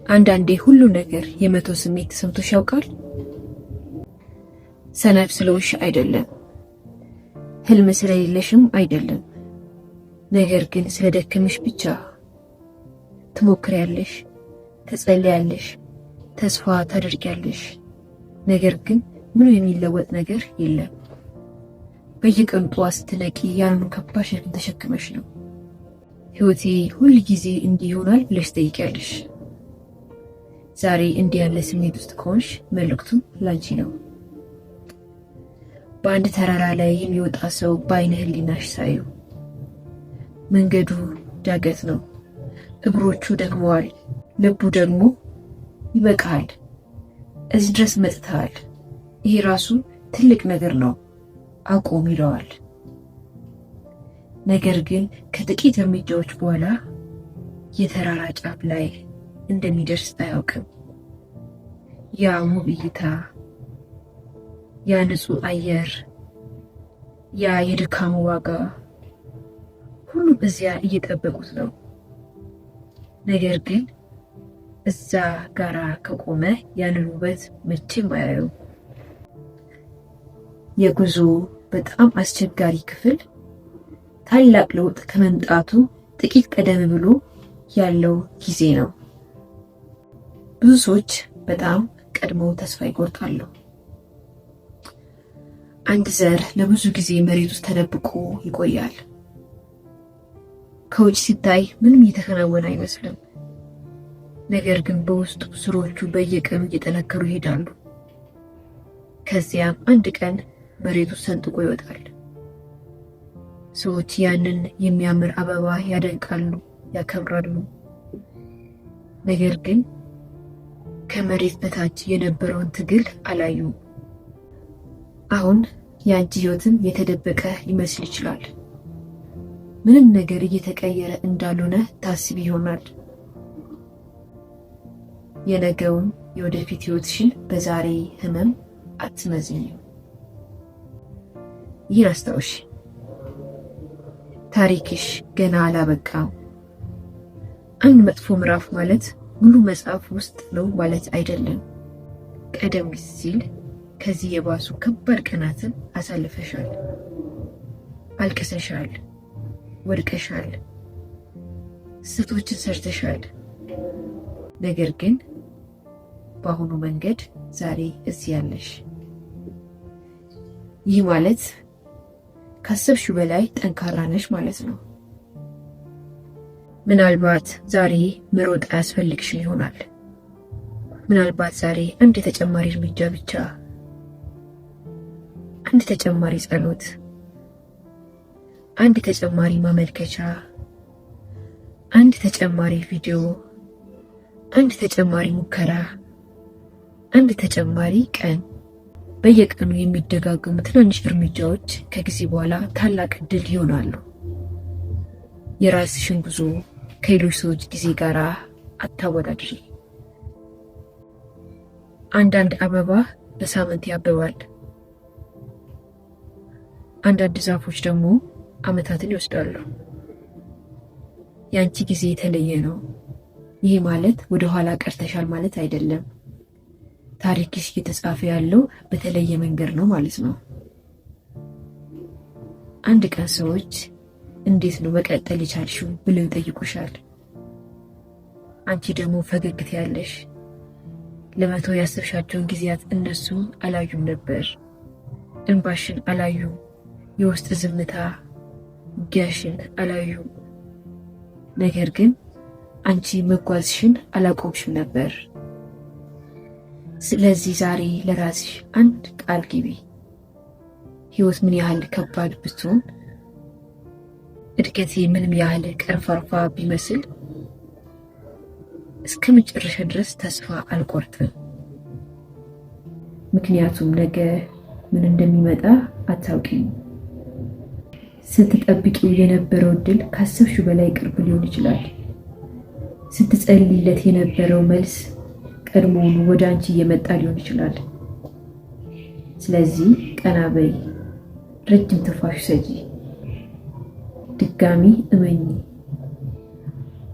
አንዳንዴ ሁሉ ነገር የመቶ ስሜት ተሰምቶሽ ያውቃል? ሰነፍ ስለሆንሽ አይደለም፣ ህልም ስለሌለሽም አይደለም። ነገር ግን ስለደከመሽ ብቻ ትሞክሪያለሽ፣ ትጸልያለሽ፣ ተስፋ ታደርጊያለሽ። ነገር ግን ምንም የሚለወጥ ነገር የለም። በየቀኑ ጠዋት ስትነቂ ያንኑ ከባድ ሸክም ተሸክመሽ ነው። ህይወቴ ሁል ጊዜ እንዲህ ይሆናል ብለሽ ትጠይቂያለሽ። ዛሬ እንዲህ ያለ ስሜት ውስጥ ከሆንሽ መልእክቱም ላንቺ ነው። በአንድ ተራራ ላይ የሚወጣ ሰው በአይነ ህሊናሽ ሳዩ፣ መንገዱ ዳገት ነው፣ እግሮቹ ደክመዋል፣ ልቡ ደግሞ ይበቃል፣ እዚህ ድረስ መጥተሃል፣ ይሄ ራሱ ትልቅ ነገር ነው፣ አቁም ይለዋል። ነገር ግን ከጥቂት እርምጃዎች በኋላ የተራራ ጫፍ ላይ እንደሚደርስ አያውቅም። ያ ውብ እይታ፣ ያ ንጹህ አየር፣ ያ የድካሙ ዋጋ ሁሉም እዚያ እየጠበቁት ነው። ነገር ግን እዛ ጋራ ከቆመ ያንን ውበት መቼም አያየው። የጉዞ በጣም አስቸጋሪ ክፍል ታላቅ ለውጥ ከመምጣቱ ጥቂት ቀደም ብሎ ያለው ጊዜ ነው። ብዙ ሰዎች በጣም ቀድመው ተስፋ ይቆርጣሉ። አንድ ዘር ለብዙ ጊዜ መሬት ውስጥ ተደብቆ ይቆያል። ከውጭ ሲታይ ምንም እየተከናወነ አይመስልም። ነገር ግን በውስጡ ስሮቹ በየቀኑ እየጠነከሩ ይሄዳሉ። ከዚያም አንድ ቀን መሬቱ ሰንጥቆ ይወጣል። ሰዎች ያንን የሚያምር አበባ ያደንቃሉ፣ ያከብራሉ። ነገር ግን ከመሬት በታች የነበረውን ትግል አላዩም። አሁን የአንቺ ህይወትም የተደበቀ ይመስል ይችላል። ምንም ነገር እየተቀየረ እንዳልሆነ ታስቢ ይሆናል። የነገውን የወደፊት ህይወትሽን በዛሬ ህመም አትመዝኝ። ይህን አስታውሽ፣ ታሪክሽ ገና አላበቃም። አንድ መጥፎ ምዕራፍ ማለት ሙሉ መጽሐፍ ውስጥ ነው ማለት አይደለም። ቀደም ሲል ከዚህ የባሱ ከባድ ቀናትን አሳልፈሻል። አልቅሰሻል፣ ወድቀሻል፣ ስህተቶችን ሰርተሻል። ነገር ግን በአሁኑ መንገድ ዛሬ እዚህ ያለሽ። ይህ ማለት ካሰብሽው በላይ ጠንካራ ነሽ ማለት ነው። ምናልባት ዛሬ መሮጥ አያስፈልግሽም ይሆናል። ምናልባት ዛሬ አንድ ተጨማሪ እርምጃ ብቻ፣ አንድ ተጨማሪ ጸሎት፣ አንድ ተጨማሪ ማመልከቻ፣ አንድ ተጨማሪ ቪዲዮ፣ አንድ ተጨማሪ ሙከራ፣ አንድ ተጨማሪ ቀን። በየቀኑ የሚደጋገሙ ትናንሽ እርምጃዎች ከጊዜ በኋላ ታላቅ ድል ይሆናሉ። የራስሽን ጉዞ ከሌሎች ሰዎች ጊዜ ጋር አታወዳድሪ። አንዳንድ አበባ በሳምንት ያብባል። አንዳንድ ዛፎች ደግሞ ዓመታትን ይወስዳሉ። ያንቺ ጊዜ የተለየ ነው። ይህ ማለት ወደ ኋላ ቀርተሻል ማለት አይደለም። ታሪክሽ እየተጻፈ ያለው በተለየ መንገድ ነው ማለት ነው። አንድ ቀን ሰዎች እንዴት ነው መቀጠል የቻልሽው ብለው ይጠይቁሻል። አንቺ ደግሞ ፈገግ ትያለሽ። ለመቶ ያሰብሻቸውን ጊዜያት እነሱ አላዩም ነበር። እንባሽን አላዩም። የውስጥ ዝምታ ውጊያሽን አላዩም። ነገር ግን አንቺ መጓዝሽን አላቆምሽም ነበር። ስለዚህ ዛሬ ለራስሽ አንድ ቃል ግቢ። ህይወት ምን ያህል ከባድ ብትሆን፣ እድገቴ ምንም ያህል ቀርፋፋ ቢመስል፣ እስከ መጨረሻ ድረስ ተስፋ አልቆርጥም። ምክንያቱም ነገ ምን እንደሚመጣ አታውቂም። ስትጠብቂው የነበረው ድል ካሰብሽው በላይ ቅርብ ሊሆን ይችላል። ስትጸልይለት የነበረው መልስ ቀድሞውኑ ወደ አንቺ እየመጣ ሊሆን ይችላል። ስለዚህ ቀና በይ፣ ረጅም ትንፋሽ ሰጂ፣ ድጋሚ እመኚ።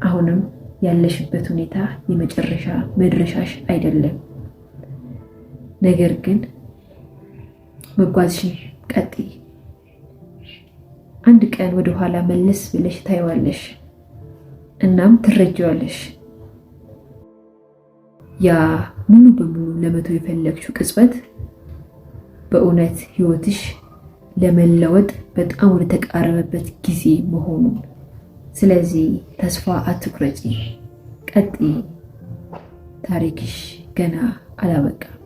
አሁንም ያለሽበት ሁኔታ የመጨረሻ መድረሻሽ አይደለም። ነገር ግን መጓዝሽን ቀጥይ። አንድ ቀን ወደ ኋላ መለስ ብለሽ ታይዋለሽ፣ እናም ትረጂዋለሽ። ያ ሙሉ በሙሉ ለመተው የፈለግሽው ቅጽበት በእውነት ህይወትሽ ለመለወጥ በጣም ወደ ተቃረበበት ጊዜ መሆኑን። ስለዚህ ተስፋ አትቁረጪ፣ ቀጥይ። ታሪክሽ ገና አላበቃም።